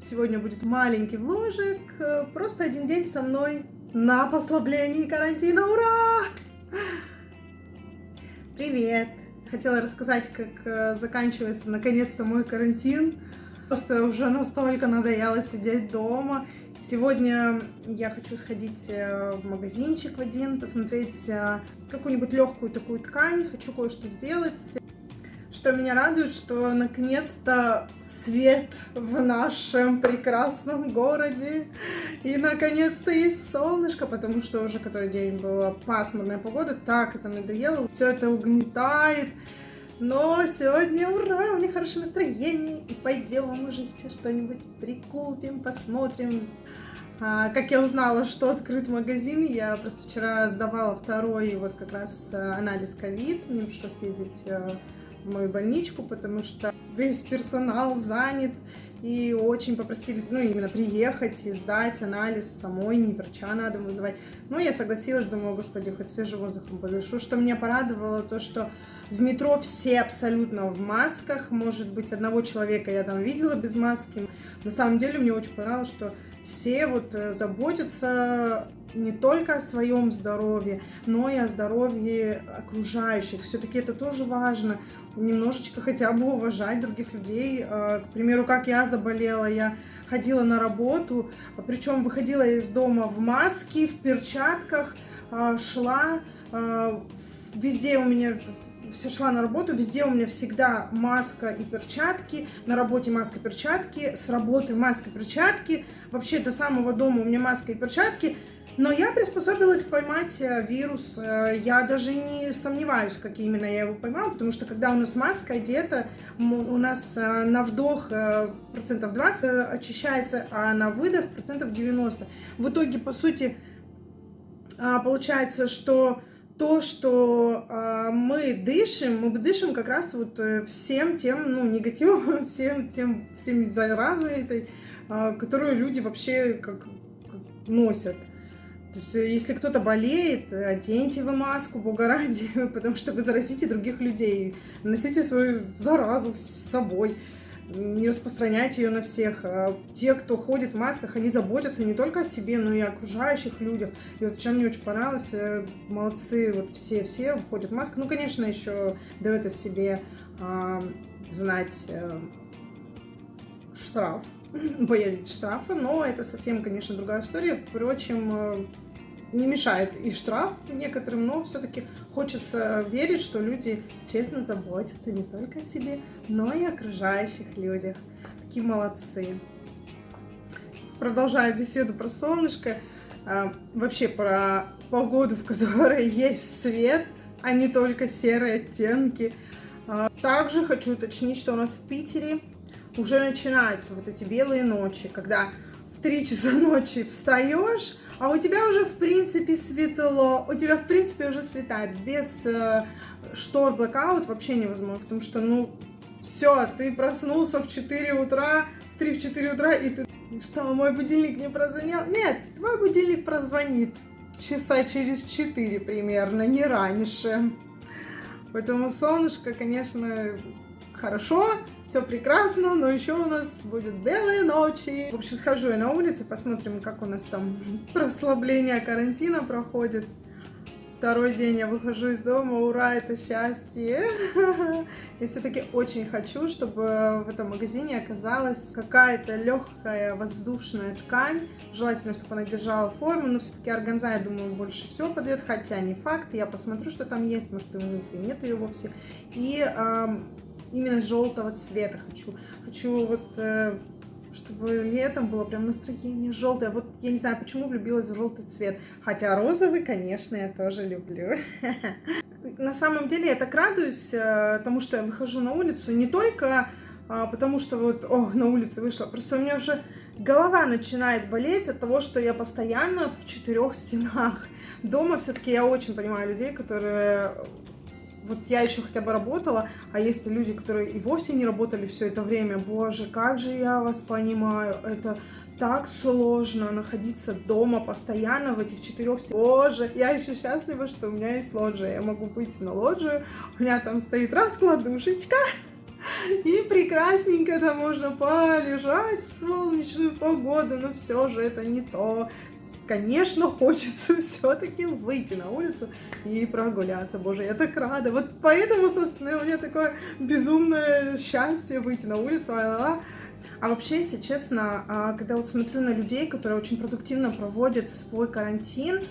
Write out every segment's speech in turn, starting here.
Сегодня будет маленький вложик, просто один день со мной на послаблении карантина. Ура! Привет! Хотела рассказать, как заканчивается наконец-то мой карантин. Просто уже настолько надоело сидеть дома. Сегодня я хочу сходить в магазинчик в один, посмотреть какую-нибудь легкую такую ткань. Хочу кое-что сделать. Что меня радует, что наконец-то свет в нашем прекрасном городе. И наконец-то есть солнышко, потому что уже который день была пасмурная погода. Так это надоело, все это угнетает. Но сегодня, ура, у меня хорошее настроение. И пойдем уже сейчас что-нибудь прикупим, посмотрим. Как я узнала, что открыт магазин, я просто вчера сдавала второй вот как раз анализ ковид. Мне пришлось съездить в мою больничку, потому что весь персонал занят, и очень попросили, именно приехать и сдать анализ самой, не врача надо вызывать. Я согласилась, думаю, господи, хоть свежим воздухом подышу. Что меня порадовало, то, что в метро все абсолютно в масках, может быть, одного человека я там видела без маски. На самом деле мне очень понравилось, что все вот заботятся не только о своем здоровье, но и о здоровье окружающих. Все-таки это тоже важно. Немножечко хотя бы уважать других людей. К примеру, как я заболела, я ходила на работу, причем выходила из дома в маске, в перчатках, шла. Везде у меня... шла на работу, везде у меня всегда маска и перчатки, на работе маска и перчатки, с работы маска и перчатки, вообще до самого дома у меня маска и перчатки, но я приспособилась поймать вирус, я даже не сомневаюсь, как именно я его поймала, потому что когда у нас маска одета, у нас на вдох 20% очищается, а на выдох 90%. В итоге, по сути, получается, что то, что мы дышим как раз вот всем тем, негативом, всем заразой этой, которую люди вообще как носят. То есть, если кто-то болеет, оденьте вы маску, бога ради, потому что вы заразите других людей. Носите свою заразу с собой, не распространяйте ее на всех. Те, кто ходит в масках, они заботятся не только о себе, но и о окружающих людях. И вот чем мне очень понравилось, молодцы, вот все ходят в масках. Конечно, еще дает о себе знать штраф, боязнь штрафа, но это совсем, конечно, другая история. Впрочем, не мешает и штраф некоторым, но все-таки хочется верить, что люди честно заботятся не только о себе, но и о окружающих людях. Такие молодцы. Продолжая беседу про солнышко, вообще про погоду, в которой есть свет, а не только серые оттенки. Также хочу уточнить, что у нас в Питере уже начинаются вот эти белые ночи, когда в 3 часа ночи встаешь, а у тебя уже в принципе светло, у тебя в принципе уже светает. Без штор blackout вообще невозможно, потому что, все, ты проснулся в 4 утра, в 3-4 утра, и ты, что, мой будильник не прозвонил? Нет, твой будильник прозвонит часа через 4 примерно, не раньше. Поэтому солнышко, конечно, хорошо, все прекрасно, но еще у нас будут белые ночи. В общем, схожу я на улицу, посмотрим, как у нас там расслабление карантина проходит. Второй день я выхожу из дома, ура, это счастье. Я все-таки очень хочу, чтобы в этом магазине оказалась какая-то легкая воздушная ткань. Желательно, чтобы она держала форму, но все-таки органза, я думаю, больше всего подойдет, хотя не факт. Я посмотрю, что там есть, может, у них и нет ее вовсе. И именно желтого цвета хочу. Хочу вот, чтобы летом было прям настроение желтое. Вот я не знаю, почему влюбилась в желтый цвет. Хотя розовый, конечно, я тоже люблю. На самом деле я так радуюсь тому, что я выхожу на улицу. Не только потому, что вот, на улице вышла. Просто у меня уже голова начинает болеть от того, что я постоянно в 4 стенах. Дома все-таки я очень понимаю людей, которые... Вот я еще хотя бы работала, а есть люди, которые и вовсе не работали все это время. Боже, как же я вас понимаю. Это так сложно находиться дома постоянно в этих 4 стенах. Боже, я еще счастлива, что у меня есть лоджия. Я могу выйти на лоджию, у меня там стоит раскладушечка. И прекрасненько там можно полежать в солнечную погоду, но все же это не то. Конечно, хочется все-таки выйти на улицу и прогуляться. Боже, я так рада. Вот поэтому, собственно, у меня такое безумное счастье выйти на улицу. А вообще, если честно, когда вот смотрю на людей, которые очень продуктивно проводят свой карантин,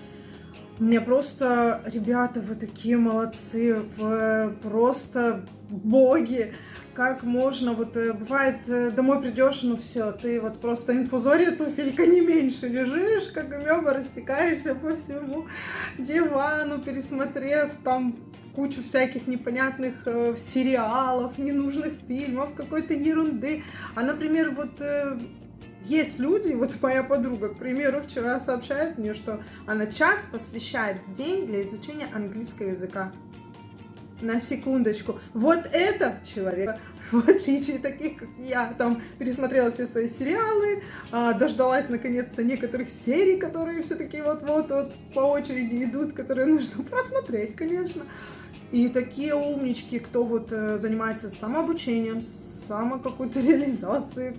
мне просто, ребята, вы такие молодцы, вы просто боги. Как можно, вот бывает, домой придешь, ну все, ты вот просто инфузория туфелька не меньше лежишь, как амеба, растекаешься по всему дивану, пересмотрев там кучу всяких непонятных сериалов, ненужных фильмов, какой-то ерунды. А, например, вот есть люди, вот моя подруга, к примеру, вчера сообщает мне, что она час посвящает в день для изучения английского языка. На секундочку. Вот это человек, в отличие таких, как я, там пересмотрела все свои сериалы, дождалась наконец-то некоторых серий, которые все-таки вот по очереди идут, которые нужно просмотреть, конечно. И такие умнички, кто вот занимается самообучением, самой какой-то реализацией.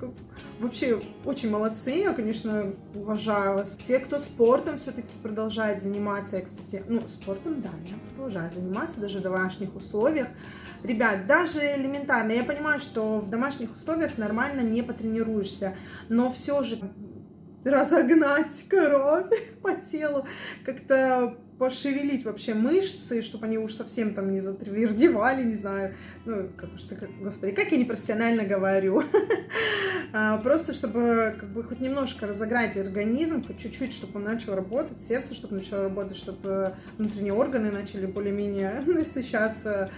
Вообще очень молодцы, я, конечно, уважаю вас. Те, кто спортом все-таки продолжает заниматься, я, кстати, спортом, да, я продолжаю заниматься даже в домашних условиях. Ребят, даже элементарно, я понимаю, что в домашних условиях нормально не потренируешься, но все же разогнать кровь по телу, как-то пошевелить вообще мышцы, чтобы они уж совсем там не затвердевали, не знаю, господи, как я непрофессионально говорю, просто чтобы как бы хоть немножко разогнать организм, хоть чуть-чуть, чтобы он начал работать, сердце, чтобы начало работать, чтобы внутренние органы начали более-менее насыщаться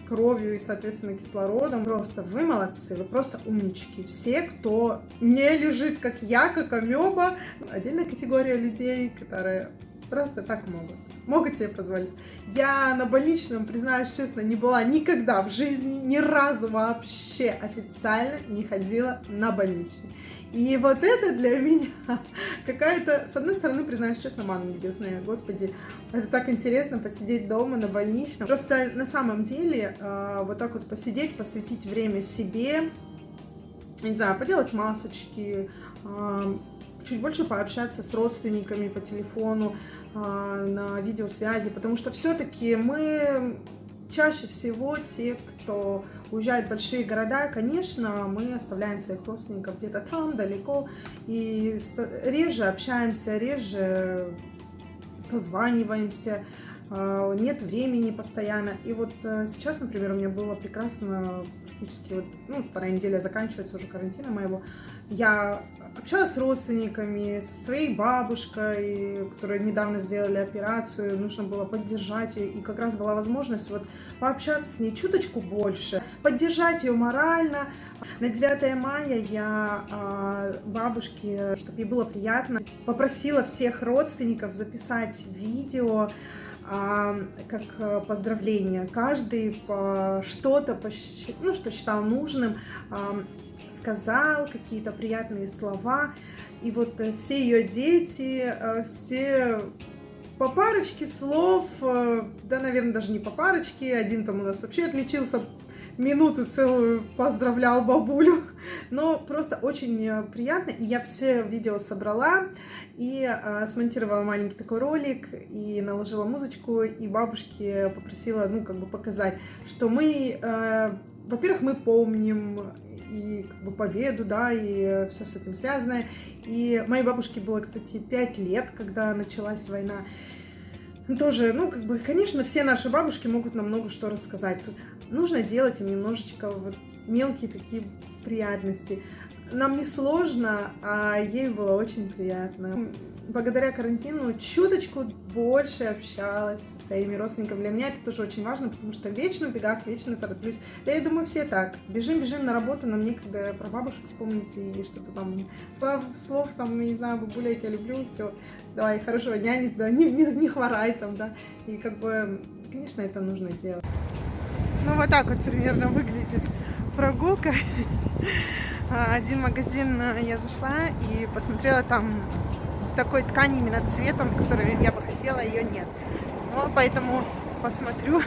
кровью и, соответственно, кислородом. Просто вы молодцы, вы просто умнички. Все, кто не лежит, как я, как амеба, отдельная категория людей, которые просто так могут себе позволить. Я на больничном, признаюсь честно, не была никогда в жизни, ни разу вообще официально не ходила на больничный. И вот это для меня какая-то, с одной стороны, признаюсь честно, манна небесная, господи, это так интересно посидеть дома на больничном. Просто на самом деле вот так вот посидеть, посвятить время себе, не знаю, поделать масочки, чуть больше пообщаться с родственниками по телефону, на видеосвязи, потому что все-таки мы чаще всего те, кто уезжает в большие города, конечно, мы оставляем своих родственников где-то там, далеко, и реже общаемся, реже созваниваемся, нет времени постоянно. И вот сейчас, например, у меня было прекрасно, практически вторая неделя заканчивается уже карантина моего, я общалась с родственниками, со своей бабушкой, которая недавно сделали операцию, нужно было поддержать ее, и как раз была возможность вот пообщаться с ней чуточку больше, поддержать ее морально. На 9 мая я бабушке, чтобы ей было приятно, попросила всех родственников записать видео, как поздравление. Каждый что-то, что считал нужным, сказал какие-то приятные слова. И вот все ее дети, все по парочке слов, да, наверное, даже не по парочке, один там у нас вообще отличился, минуту целую поздравлял бабулю, но просто очень приятно, и я все видео собрала и смонтировала маленький такой ролик и наложила музычку, и бабушке попросила, показать, что мы, во-первых, мы помним и победу, да, и все с этим связано, и моей бабушке было, кстати, 5 лет, когда началась война. Тоже, конечно, все наши бабушки могут нам много что рассказать. Тут нужно делать им немножечко вот мелкие такие приятности. Нам не сложно, а ей было очень приятно. Благодаря карантину чуточку больше общалась со своими родственниками. Для меня это тоже очень важно, потому что вечно в бегах, вечно тороплюсь. Да, я думаю, все так. Бежим на работу, нам некогда про бабушек вспомнить и что-то там, слов там, я не знаю, бабуля, я тебя люблю, все, давай, хорошего дня, не хворай там, да. И конечно, это нужно делать. Вот так вот примерно выглядит прогулка. Один магазин я зашла и посмотрела, там такой ткани именно цветом, который я бы хотела, ее нет. Поэтому посмотрю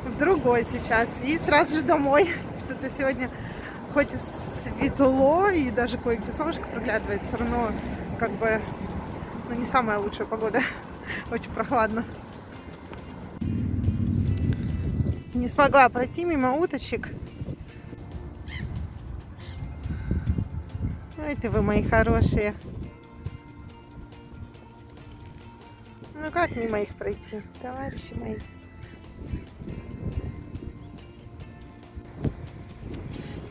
в другой сейчас и сразу же домой, что-то сегодня хоть и светло, и даже кое-где солнышко проглядывает, все равно как бы, ну, не самая лучшая погода. Очень прохладно. Не смогла пройти мимо уточек. Ой, ты вы мои хорошие. Ну как мимо их пройти, товарищи мои?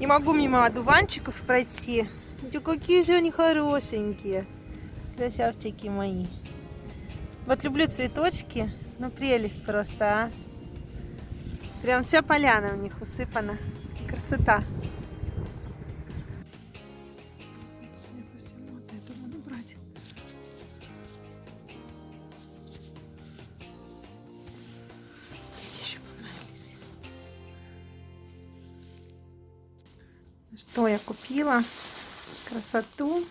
Не могу мимо одуванчиков пройти. Да какие же они хорошенькие. Красавчики мои. Вот люблю цветочки. Ну прелесть просто, а. Прям вся поляна у них усыпана. Красота. Что я купила? Красоту.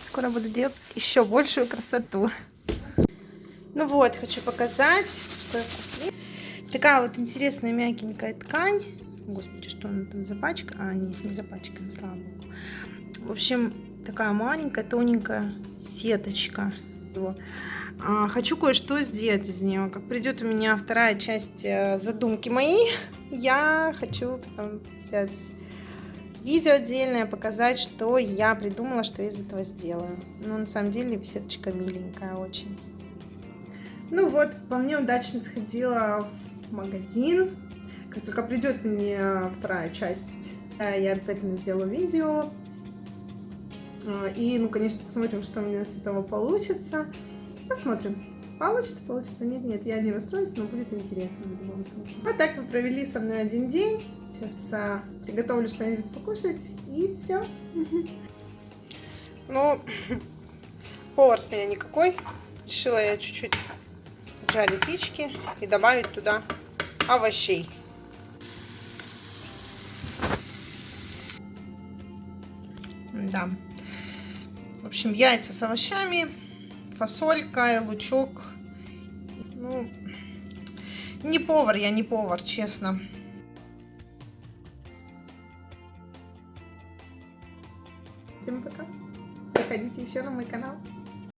Скоро буду делать еще большую красоту. Ну вот, хочу показать, что я купила. Такая вот интересная мягенькая ткань. Господи, что она там запачкана? А, нет, не запачкана, слава богу. В общем, такая маленькая, тоненькая сеточка. Хочу кое-что сделать из нее. Как придет у меня вторая часть задумки моей, я хочу потом взять видео отдельное, показать, что я придумала, что из этого сделаю. Ну, на самом деле, сеточка миленькая очень. Ну вот, вполне удачно сходила в магазин. Как только придет мне вторая часть, я обязательно сделаю видео. И, ну, конечно, посмотрим, что у меня с этого получится. Посмотрим. Получится, нет, я не расстроюсь, но будет интересно в любом случае. Вот так мы провели со мной один день. Сейчас приготовлю что-нибудь покушать, и все. Ну, повар с меня никакой. Решила я чуть-чуть жарить яички и добавить туда овощей. Да. В общем, яйца с овощами, фасолька, лучок. Ну, не повар, я не повар, честно. Всем пока. Заходите еще на мой канал.